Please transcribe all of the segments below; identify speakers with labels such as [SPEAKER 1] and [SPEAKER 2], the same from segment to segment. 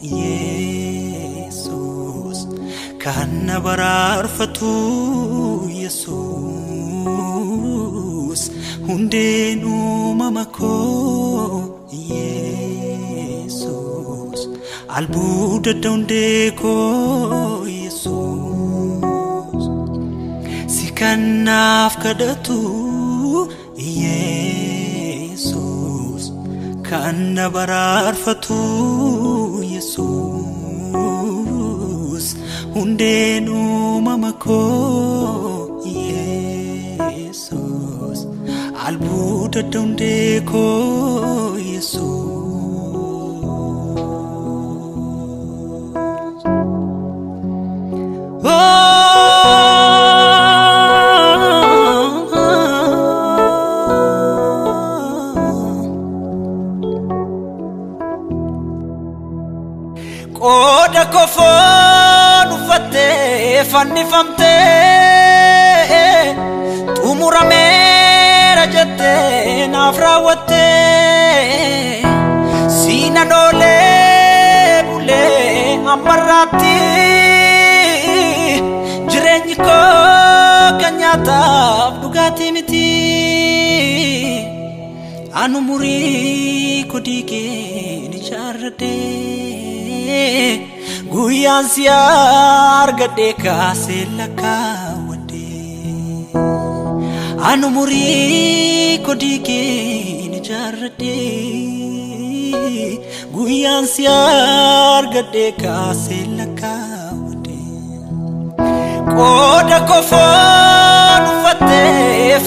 [SPEAKER 1] Jesus kana bararfatu Jesus hundenu mamako Jesus albuda dondeko Jesus sikanaf kadatu Jesus kana bararfatu Jesus hundenu mamako Jesus albuda dondeko Jesus Koda kofon ufate fanni famte tumura mera jette nafrawate sina dole bule amarati jireenyi ko kanyata dugati miti anu muri kodike ni charade guyan siar gade kaselaka wade anu muri kodike ni charade guyan siar gade kaselaka wade koda kofon ufate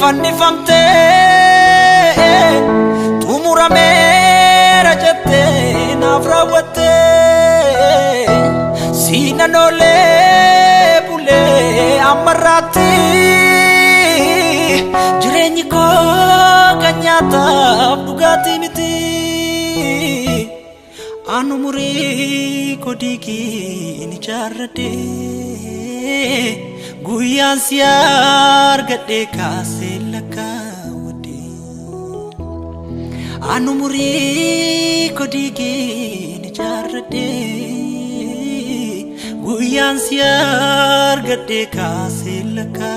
[SPEAKER 1] fanni famte tumura mera jette nafrawate sina nole bule amarati jireenyi ko kanyata dugati miti anu muri kodiki ni charade guyan siar gade kaselaka wade anu muri kodiki ni charade guyan siar gade kaselaka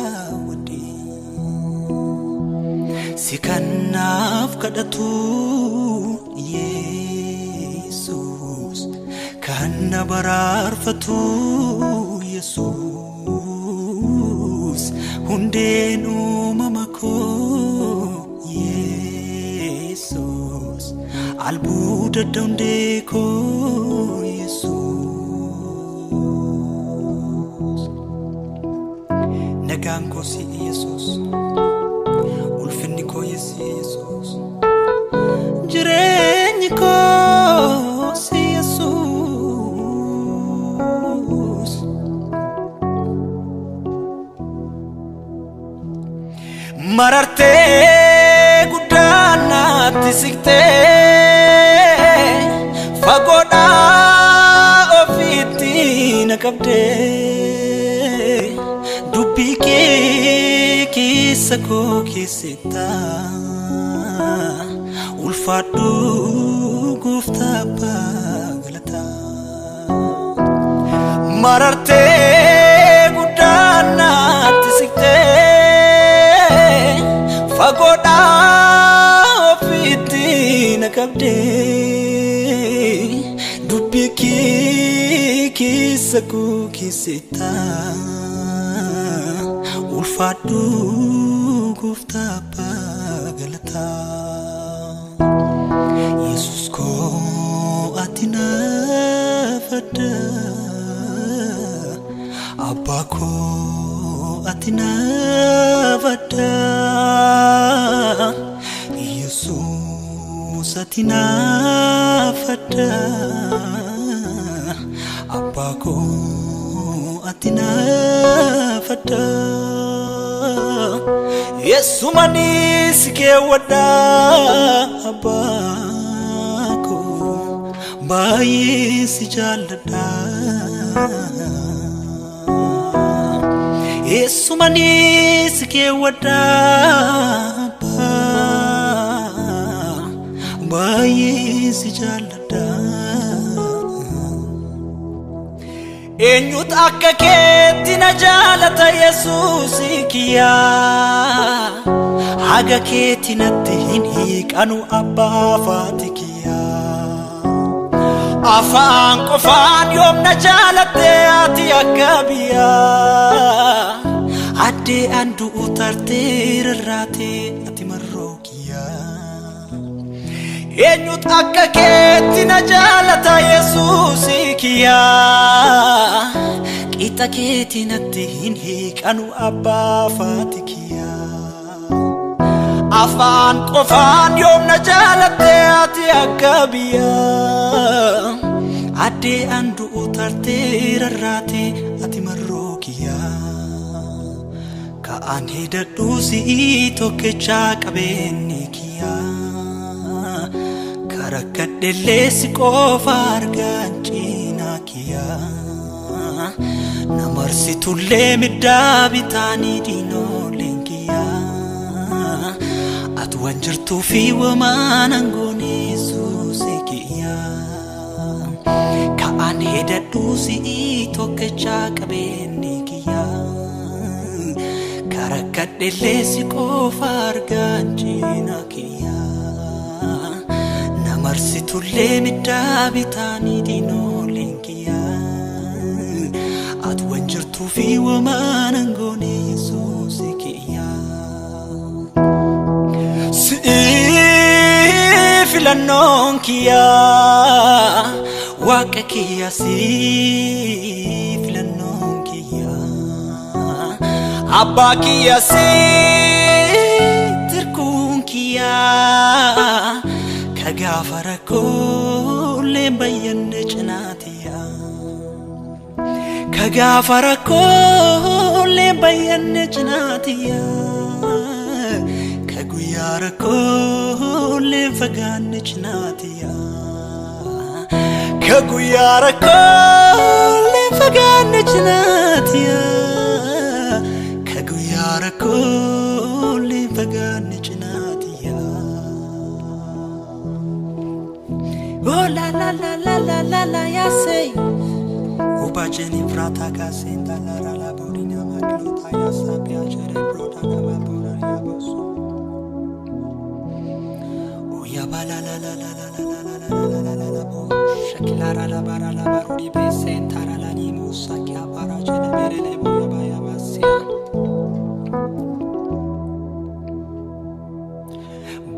[SPEAKER 1] wade sikanaf kadatu Jesus kana bararfatu Jesus hundenu mamako Jesus albuda dondeko Jesus naganko si Jesus ulfinni ko Jesus jireenyi ko si Jesus mararte gudana tisikte fagoda ofiti nakabde dubike kisako kisita ulfatu gufta paglata mararte gudana tisikte fagoda ofiti nakabde dubiki kisaku kisita ulfatu gufta pagalata Jesus ko atina fada abako atina fada Jesus atina fada abako atina fada Yesu manis ke wada abako bayi si jalada Yesu manis ke wada bayi si jalada eenyutu akka keetti na jaalata Yesuusi kiyyaa haga keetti natti hin hiiqanu abbaa faati kiyyaa afaan qofaan yoom na jaalatte ati akka biyyaa addee andu utartee rarraate ati marroo kiyyaa eenyutu akka keetti na jaalata Yesuusi kiyyaa qixa keetti natti hin hiiqanu abbaa faati kiyyaa afaan qofaan yoom na jaalatte ati akka biyyaa addee andu utartee rarraate ati marroo kiyyaa ka'aan hidhadhu si'ii tokkichaa qabeenni kiyyaa karakkadhellee si qofa argaan cinaa kiyyaa namarsitullee middaa bitaanii diinooleen kiyyaa ati waan jirtuu fi wamaan angoon Yesuusi kiyyaa ka'aan hidhadhu si'ii tokkichaa qabeenni kiyyaa karakkadhellee si qofa argaan cinaa kiyyaa namarsitullee middaa bitaanii diinooleen kiyyaa ati waan jirtuu fi wamaan angoon Yesuusi kiyyaa si'ii filannoon kiyyaa waaqa kiyyaa si'ii filannoon kiyyaa abbaa kiyyaa si'ii tirkuun kiyyaa kagaafa rakkoolee bayyanne cinaatiyyaa kagaafa rakkoolee bayyanne cinaatiyyaa kaguyyaa rakkoolee fagaanne cinaatiyyaa kaguyyaa rakkoolee fagaanne cinaatiyyaa kaguyyaa rakkoolee fagaanne cinaatiyyaa oh la la la la la la la ya say ubajeni frata kasenta la la la bodina maglota ya sapia chere broda na mabora ya boso oh ya ba la la la la la la la la la la la bo shakila la bara la barodi be sentara la ni musa kya bara chere berele bo ya ba ya basia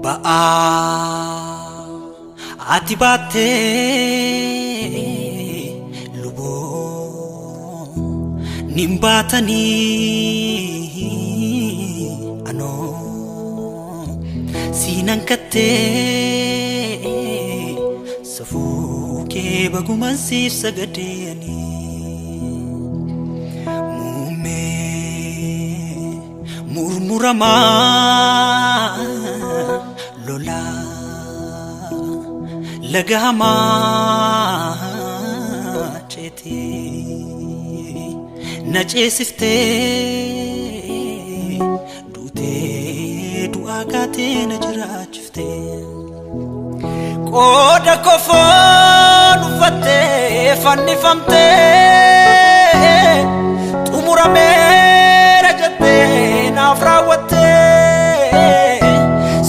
[SPEAKER 1] ba ati batte lubo nimbatani ano sinangkatte safuke baguman sif sagadeni mume murmurama lola lagama cheti nachesifte dute duakate najrachifte qoda kofon ufatte fannifamte tumurame rajate nafrawate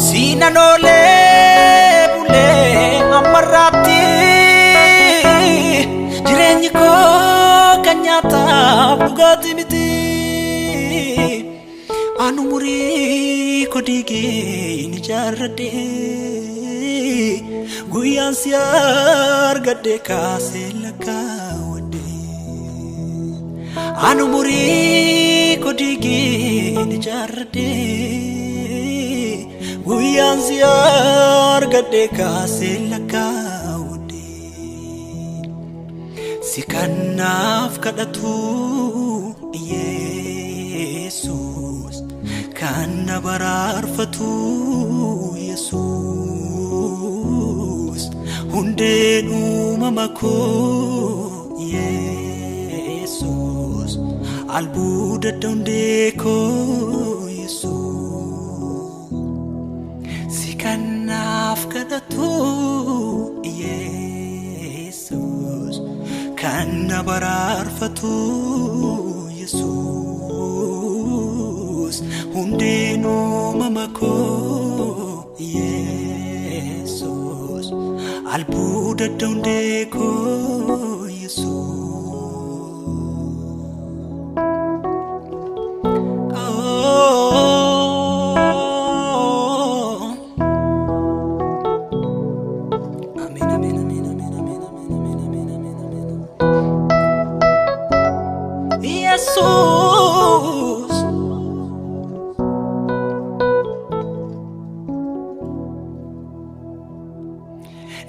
[SPEAKER 1] sinanole amarati jireenyi koo kanyata bugati miti anu murii kodigi ni jarrade guyyaan si argadde kaase lakkaawwadde anu murii kodigi ni jarrade guyyaan si argadde kaase lakkaawwadde si kanaaf kadhatu Yesuus kana baraarfatu Yesuus hundeen uumama koo Yesuus albuuda hundee koo Yesuus si kanaaf kadhatu Yesuus Nanna bararfatu Jesus hundino mamako Jesus albuda dondeko Jesus Jesus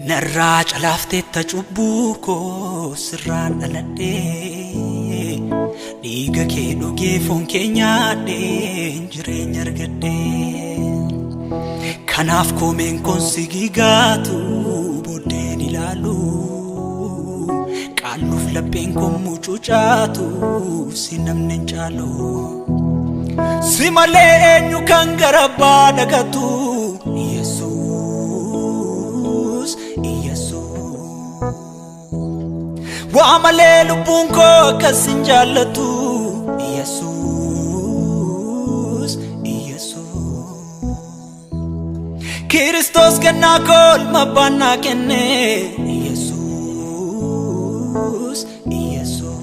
[SPEAKER 1] narra calafte tachubuko sirran alade diga ke doge fonke nyaade jirenya argade kanaf komen konsigigatu bodeni lalu kaluf laben komuchuchatu sinamne chalo simale enyu kangaraba dagatu Jesus Jesus wamale lubunko kasinjalatu Jesus Jesus Kristos kana kol mabana kenne Jesus Jesus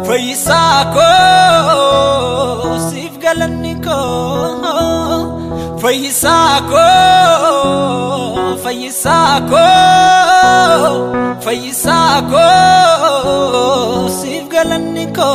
[SPEAKER 1] Faisako sif galaniko Faisako sif galaniko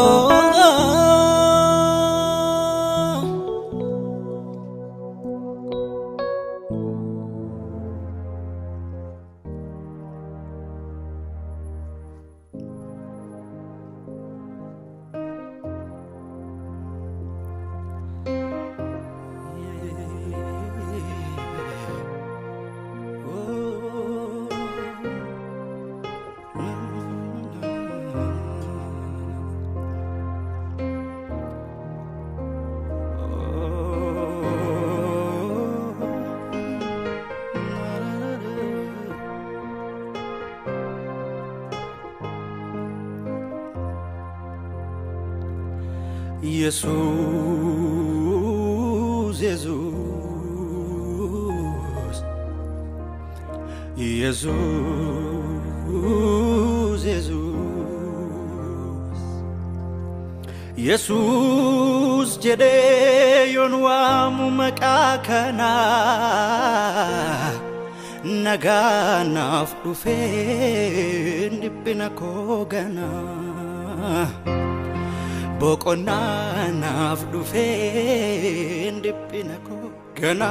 [SPEAKER 1] Jesus Jesus Jesus Jesus Jesus jede yonwa mumakakana nagana afdufe ndipina kogana Bokona nafdufe ndipina kogana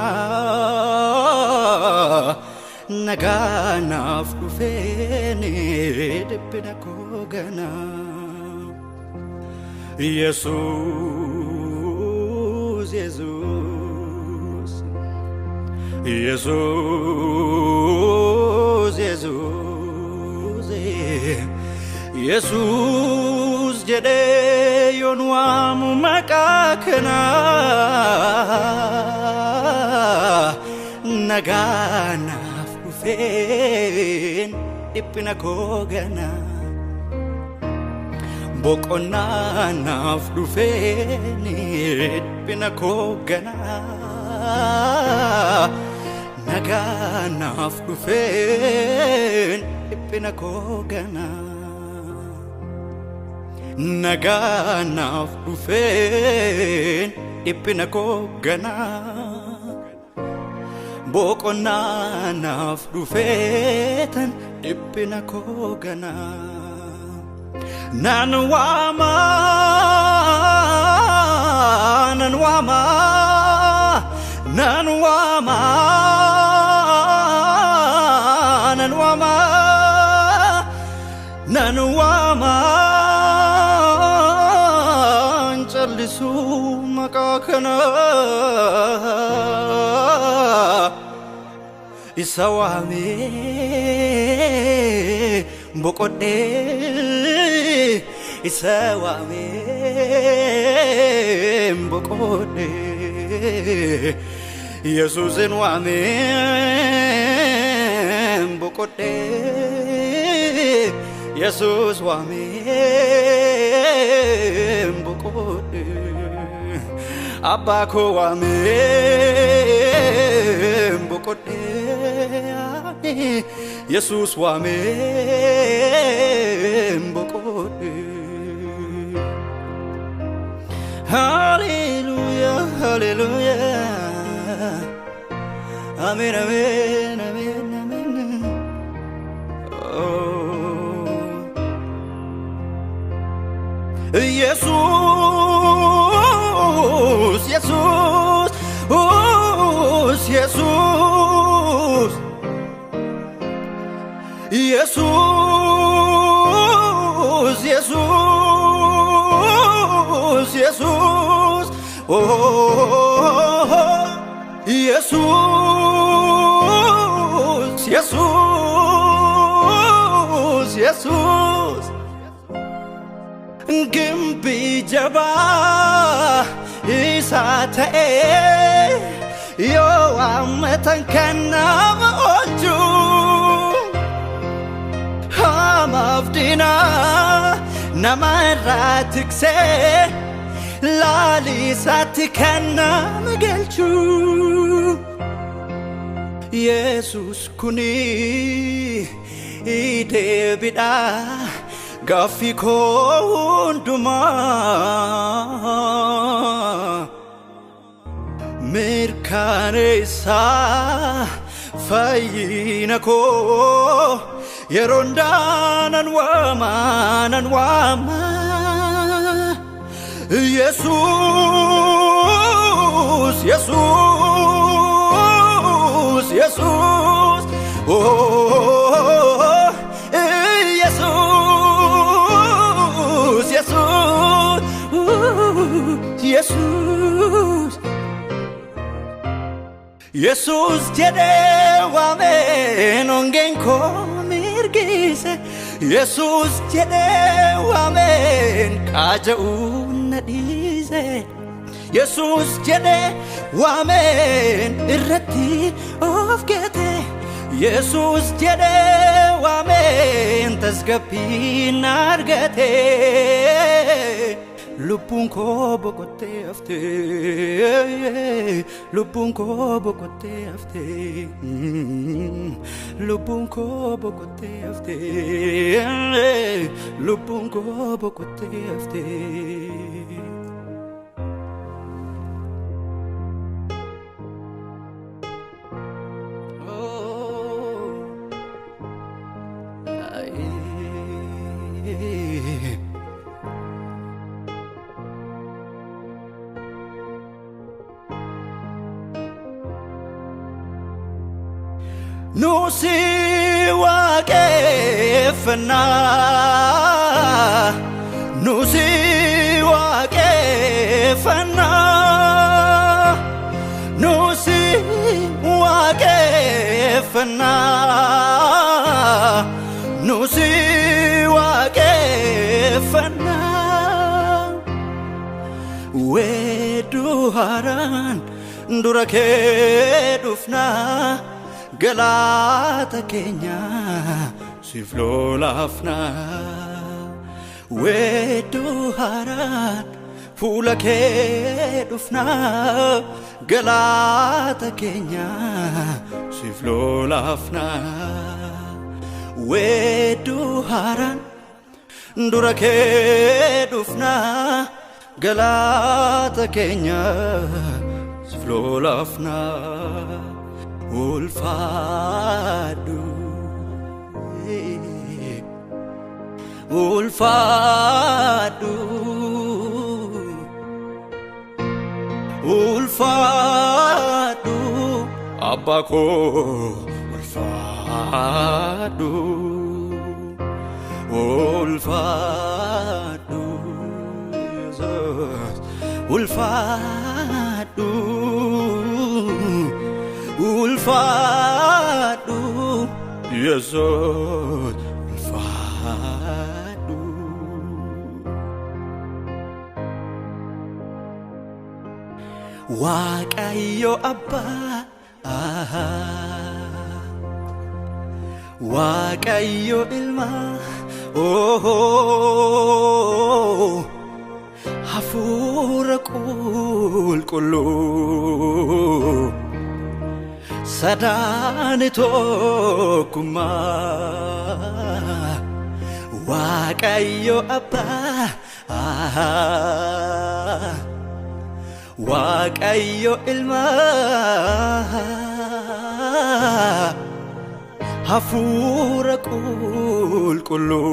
[SPEAKER 1] naga nafdufe ndipina kogana Jesus Jesus Jesus Jesus Jesus jede yonwa mumakakana nagana fufen dipina kogana bokona nafdufen dipina kogana nagana fufen dipina kogana nagana fufen dipina kogana bokona nafdufetan dipina kogana nanwama nanwama nanwama nanwama nanwama jallisu makakana isawame bokode isawamem bokode Yesusin wamem bokode Jesus wamem bokode Abba ko wamem bokode Jesus wamem bokode Hallelujah hallelujah Amen amen amen amen Oh Jesus Jesus oh Jesus Jesus Jesus Jesus oh Jesus Jesus Jesus Gimbi jaba isate yo amatan kanam oju hamafdina namaratikse lali satkanam gelchu Jesus kuni idebida Gafiko unduma Mirkanesa fayinako Yerondanan wama Jesus Jesus Jesus oh Jesus Jesus jede wamen ongenko mirgise Jesus jede wamen kaja unadise Jesus jede wamen irrati ofgete Jesus jede wamen tasgapi nargate Lupunko bokote afte Lupunko bokote afte Lupunko bokote afte Lupunko bokote afte Nusi waqefna Nusi waqefna Nusi waqefna Nusi waqefna Wedu haran durake dufna Galata Kenya siflolafna wedu haran fula ke dufna Galata Kenya siflolafna wedu haran durake dufna Galata Kenya siflolafna Ulfadu Ulfadu Ulfadu Abako Ulfadu Ulfadu Jesus Ulfadu Ulfadu Jesus Ulfadu Waaqayyo Abba Waaqayyo Ilma Hafuura qulqulluu Sadani tokkummaa Waaqayyo Abba Waaqayyo Ilma Hafuura qulqulluu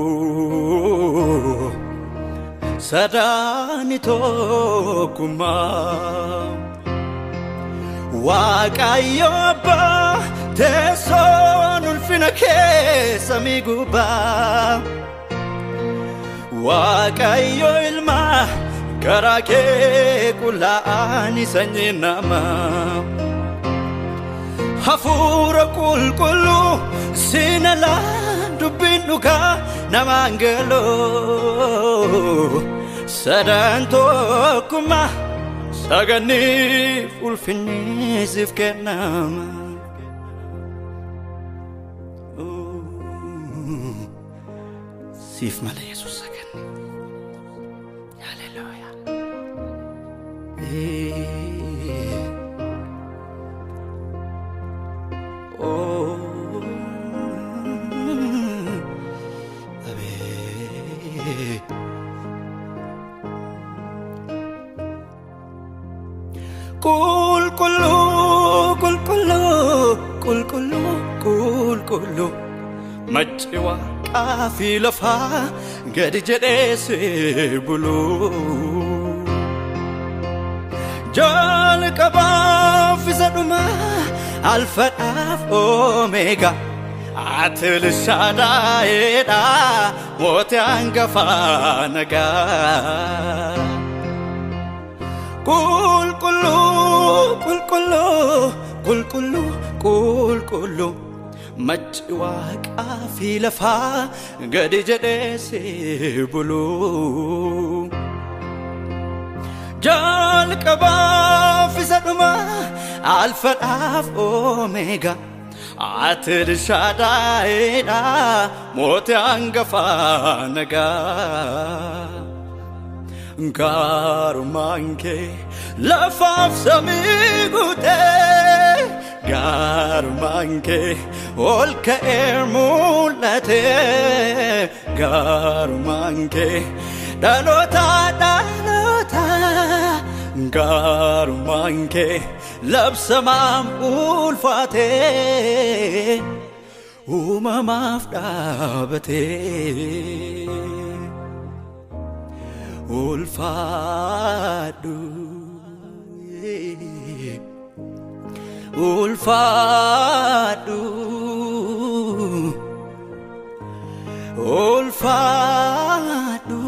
[SPEAKER 1] Sadani tokkummaa Waaqayyo Abba teessoon ulfina keessa miigubbaa Waaqayyo Ilma garaa kee qullaa'anii sanyii namaa Hafuura qulqulluu sina laan dubbiin dhugaa namaan galoo Sadan tokkummaa saganiif ulfinni siif kennama Siif malee Yesuus saganni Hallelujah Qulqulluu Machi Waaqaa fi lafaa gadi jedhee buluu Jalqabaaf isa dhumaa Alfaadhaaf Omeegaa Ati Elshaadaayidha mootii hangafaa nagaa Qulqulluu Machi Waaqaa fi lafaa gadi jedhee buluu Jalqabaaf isa dhumaa Alfaadhaaf Omeegaa Ati Elshaadaayidha mootii hangafaa nagaa Gaarummaan kee lafaaf samii guutee Gaarummaan kee ol ka'ee mul'atee Gaarummaan kee dhaloota Gaarummaan kee labsamaan ulfaatee Uumamaaf dhaabatee Ulfaadhu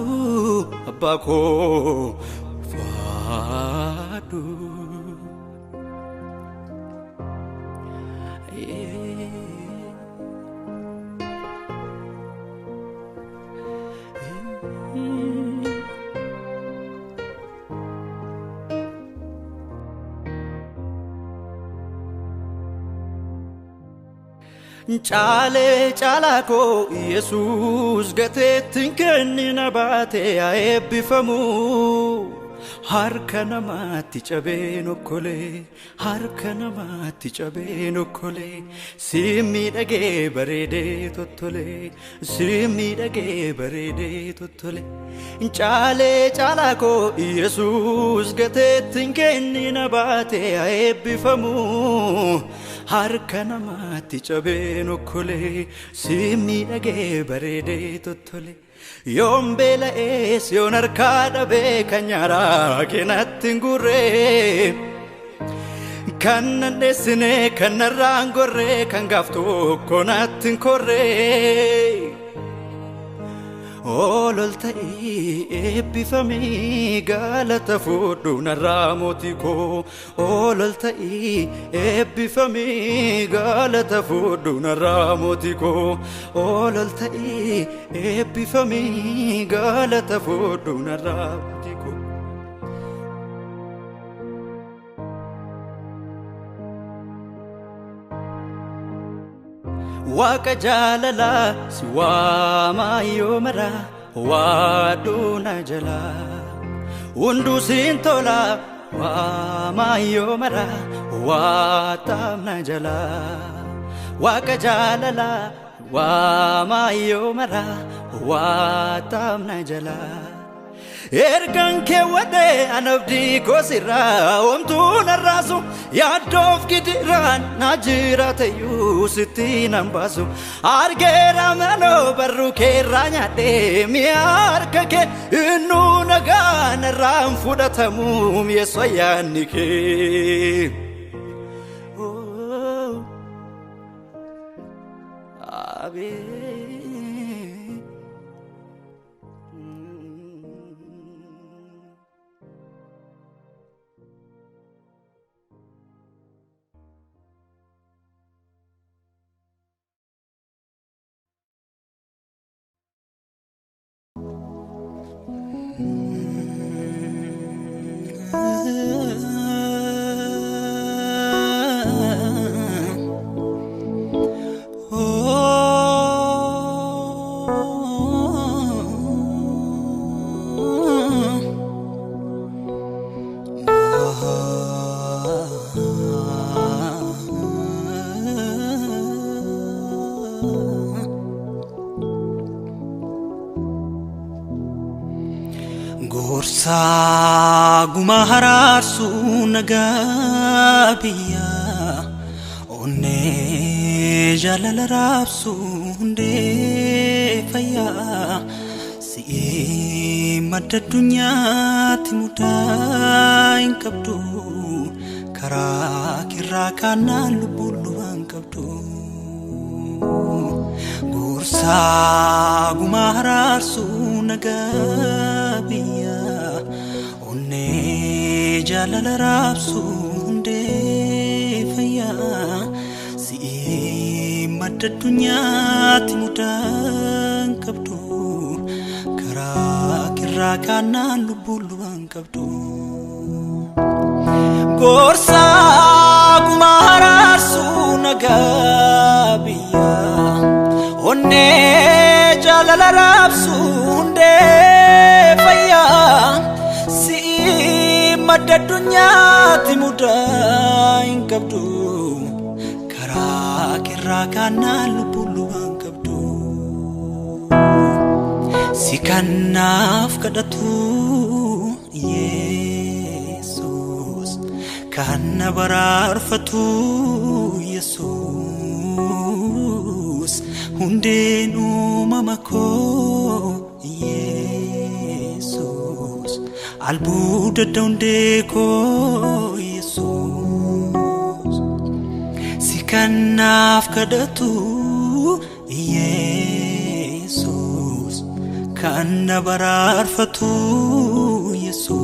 [SPEAKER 1] Abba koo ulfaadhu Chale chalako Yesus gateettiin kennina baatee eebbifamu harka namaatti cabeen okkolee harka namaatti cabeen okkolee si miidhagee bareedee tottolee si miidhagee bareedee tottolee Chale chalako Yesus gateettiin kennina baatee eebbifamu harka namaatti cabeen okkolee si miidhagee bareedee tottolee Yoon beela'ees yoon harkaa dhabee kan nyaaraa keenatti hin gurree kan nan dheessinee kan narraan gorree kan gaaf tokko natti hin korree Olol ta'ii eebbifamii galata fudhu narraa mootii koo Olol ta'ii eebbifamii galata fudhu narraa mootii koo Olol ta'ii eebbifamii galata fudhu narraa mootii koo وكجاللا سوى ما يومرا وادونا جلا وندو سنتولا وما يومرا واتامنا جلا وكجاللا وما يومرا واتامنا جلا Ergan ke wade anabdi ko sirra omtun arrasu yadof gidiran najira tayu sitin ambasu argera mano barru ke ranyade miar ke inu nagan ram fudatamu yesoyanike oh abi Gorsa gumahararsu nagabiya onne jalalarabsu hunde faya si madda dunyati mudain kabdu kara kirra kana lubuluan kabdu Gorsa gumahararsu nagabiya onne jalalarabsu hunde faya si madda dunyati mudan kabdu kara kirra kana lubuluan kabdu Gorsa gumahararsu nagabiya onne jalalarabsu hunde faya si madda dunyati mudain kabdu kara kirra kana lubuluan kabdu si kanaf kadatu Yesus kana bararfatu Yesus hundenu mamako Yesus albuda dondeko Yesus sikanaf kadatu Yesus kana bararfatu Yesus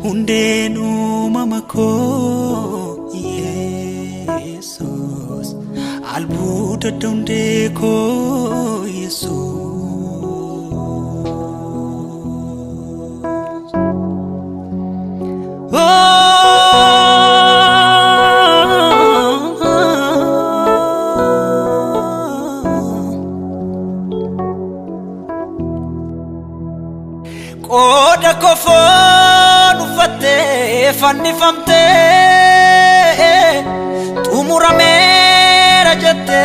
[SPEAKER 1] hundenu mamako Yesus albuda dondeko Yesus Koda kofon ufate fanni famte tumurame rajate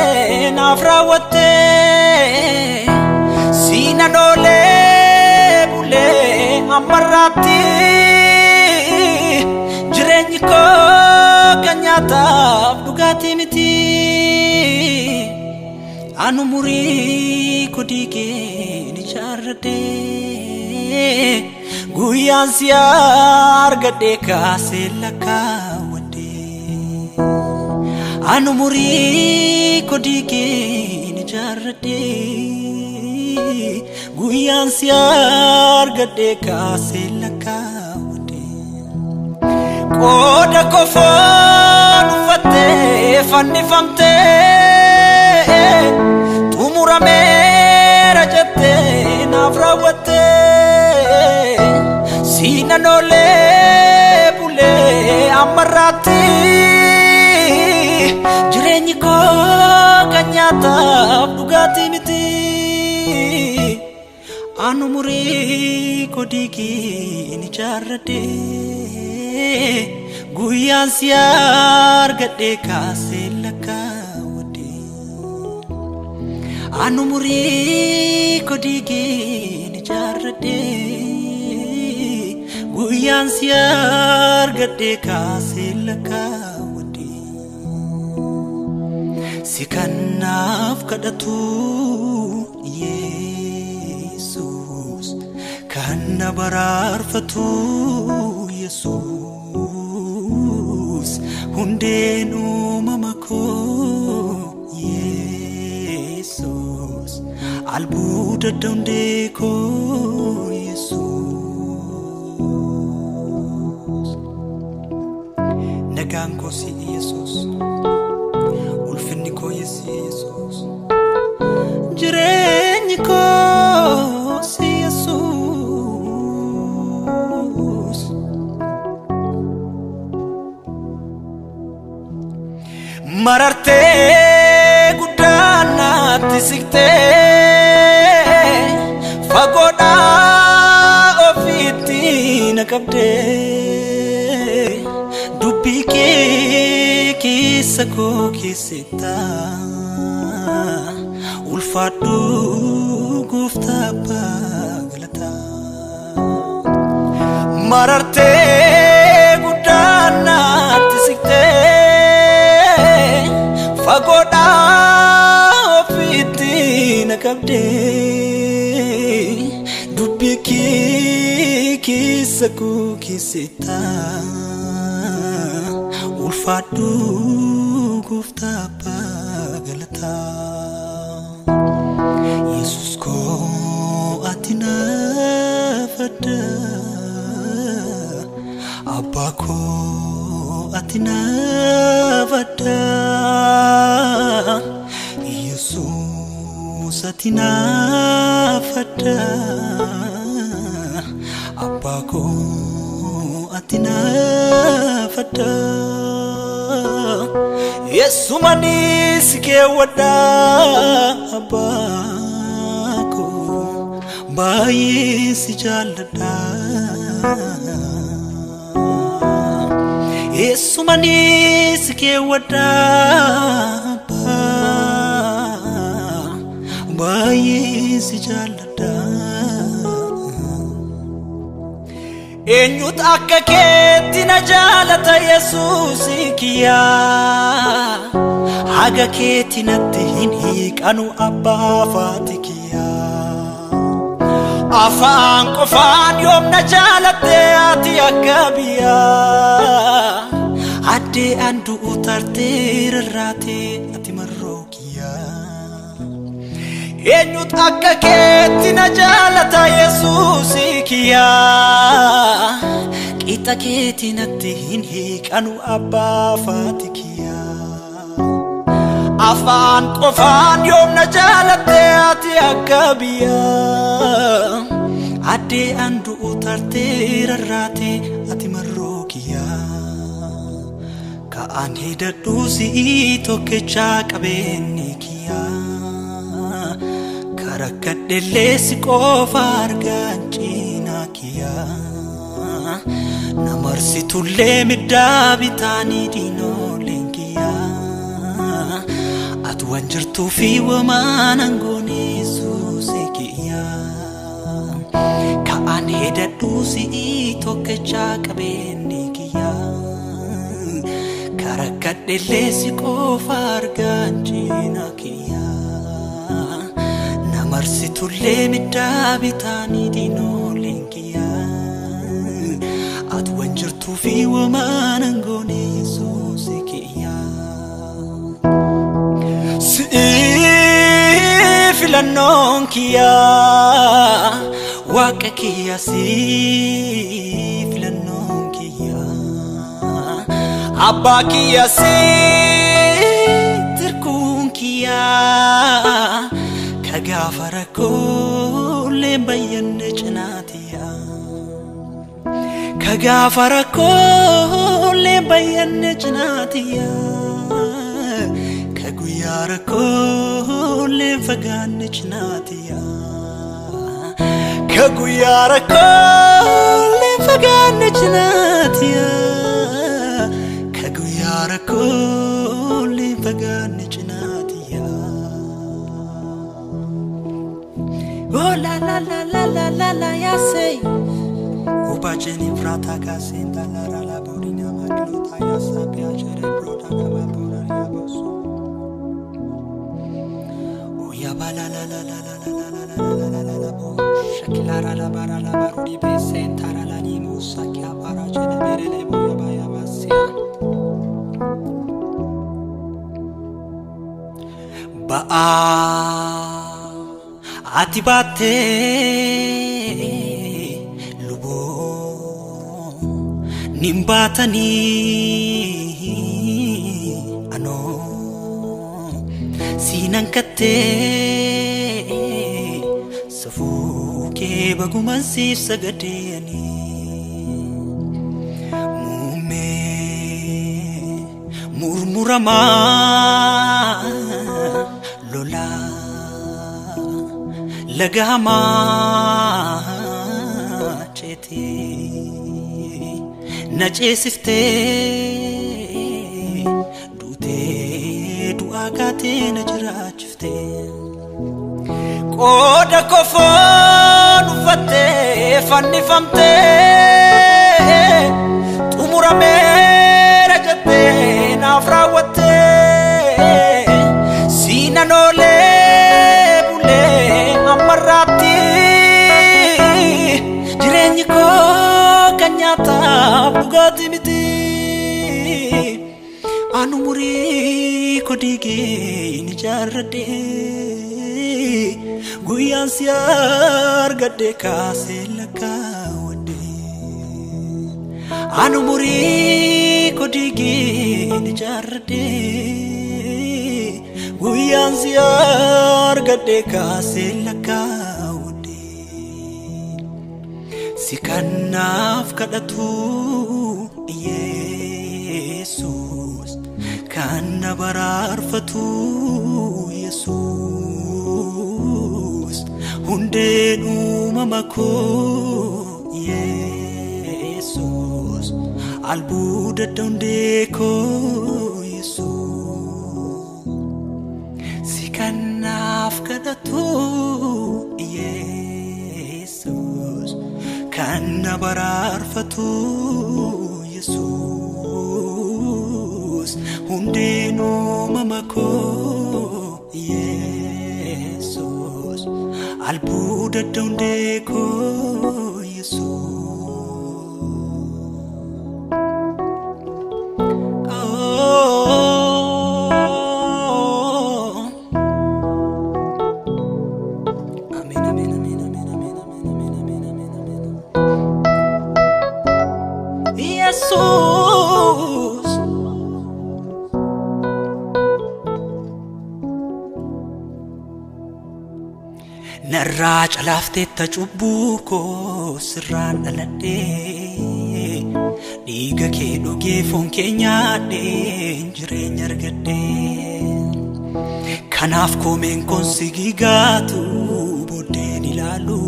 [SPEAKER 1] nafrawate sinanole bule amarati jireenyi ko kanyata dugati miti anu muri kodike ni charade guyan siar gade kaselaka wade anu muri kodike ni charade guyan siar gade kaselaka wade koda kofon ufate fanni famte tumurame rajate nafrawate sinanole bule amarati jire jireenyi koo kan nyaataaf dhugaatii miti anu murii koo diigeen ijaarradhe guyyaan si argadhe kaasee lakkaawwadhe anu murii koo diigeen ijaarradhe guyyaan si argadhe kaasee lakkaawwadhe si kanaaf kadhatu Yesus kana bararfatu Yesus hundeen uumamako Yesus albuuda dandeeko Yesus nagaan koo si Yesus ulfinni koo Yesus jireenyi koo si Yesus marartee guddaan naatti siqtee fagoodhaa ofiitti na qabdee dubbii kee keessa koo keessattaa ulfaadhu gooftaa abbaa galataa marartee guddaan naatti siqtee fagoodhaa ofiitti na qabdee dubbii kee keessa koo keessattaa ulfaadhu gooftaa abbaa galataa Yesus ko atina fada Abba ko atina fada Yesus atina fada Abba ko atina fada Yesu manis ke wada Abba bayi si jalada Yesu manis ke wada bayi si jalada enyut akka keetti na jalata Yesus kiya haga keetti natti hin hiiqanu abbaa faatikiya afaan qofaan yoom na jalatte ati akka biyya addee andu utarteerraate ati marrookiya eenyut akka keetti na jalata Yesus kiya qixa keetti natti hin hiiqanu abbaa faatikiya afaan qofaan yoom na jalatte ati akka biyya addee andu utarteerraate ati marrookiya ka'aan hidhadhu si'ii tokkichaa qabeenni kiyya karakkadhellee si qofa argaan cinaa kiyya namarsitullee middaa bitaanii diinooleen kiyya ati waan jirtuu fi wamaan angoon Yesus kiyya ka'aan hidhadhu si'ii tokkichaa qabeenni kiyya karakkadhellee si qofa argaan cinaa kiyya namarsitullee middaa bitaanii diinooleen kiyya ati waan jirtuu fi wamaan angoon Yesus kiyya si'ii filannoon kiyya Waaqa kiyya si'ii filannoon kiyya Abbaa kiyya si'ii tirkuun kiyya kagaafa rakkoolee bayyanne cinaatiya kagafara kole bayanne jnaatiya Kaguyara fagane chinatiya Kaguyara fagane chinatiya Kaguyara fagane chinatiya Oh la la la la la la la ya say Ubacheni frata kasinda la la la borina maglota ya sapia chere broda na mabora ya bosu Ya ba la la la la la la la la la la la bo shakila la bara la barudi be sentara la ni musa kya bara chene mere le bo ya ba sia ba atibate lubo nimbatani ano Sinankate safuke bagumansif sagadeyani mume murmurama lola lagama cheti nachesifte Duagate najrachfte Koda kofon ufate fanni famte Tumura mera jate nafrawate Sina nole bule amarati Jirenyi ko kanyata bugati miti Anumuri kodike ni jarade guyan siar gade kaselaka wade Anumuri kodike ni jarade guyan siar gade kaselaka wade Sikanaf kadatu Jesus Kana bararfatu Jesus Hundenu mamako Jesus Albuda dondeko Jesus Sikanaf kadatu Jesus Kana bararfatu Jesus Hundenu mamako Jesus Albuda dondeko Jesus Amen amen amen amen amen amen amen amen amen amen Jesus Narrach alafte tachubuko sirran alade Diga ke doge fonke nyade jirenya argade Kanaf komen konsigigatu boden ilalu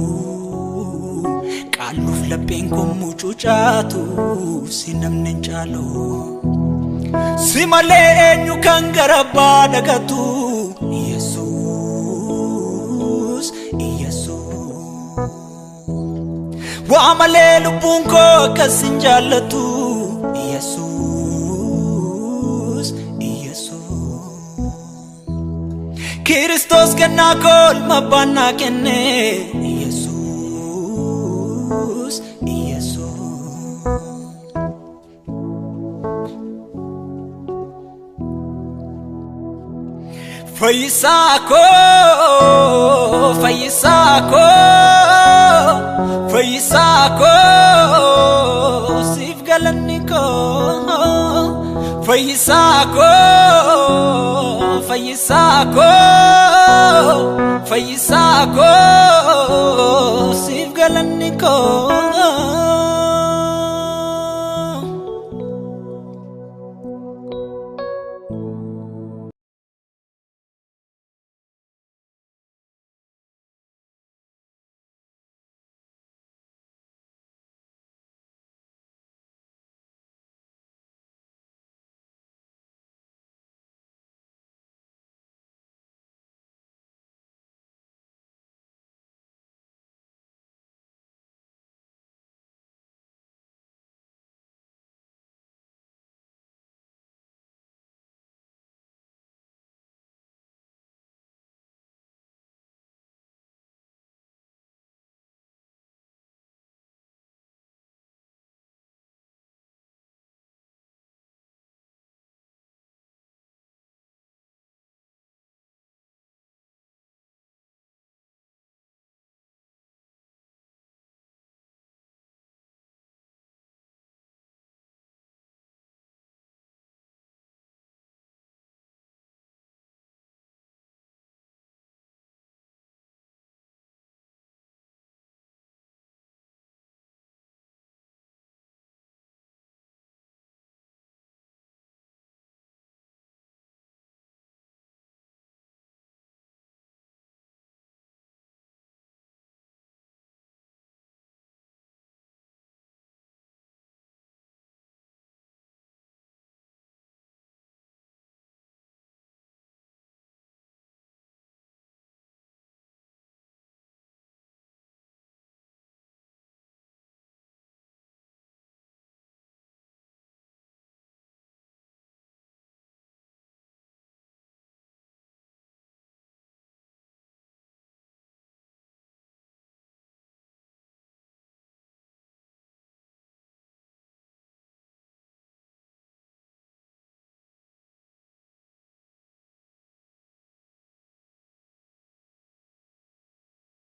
[SPEAKER 1] Qaluf laben kom muchuchatu sinamnen chalo Simale enyu kangaraba dagatu Wamale lubunko kasinjalatu Jesus Kristos kena kol mabana kene Jesus Faisako sif galaniko Faisako sif galaniko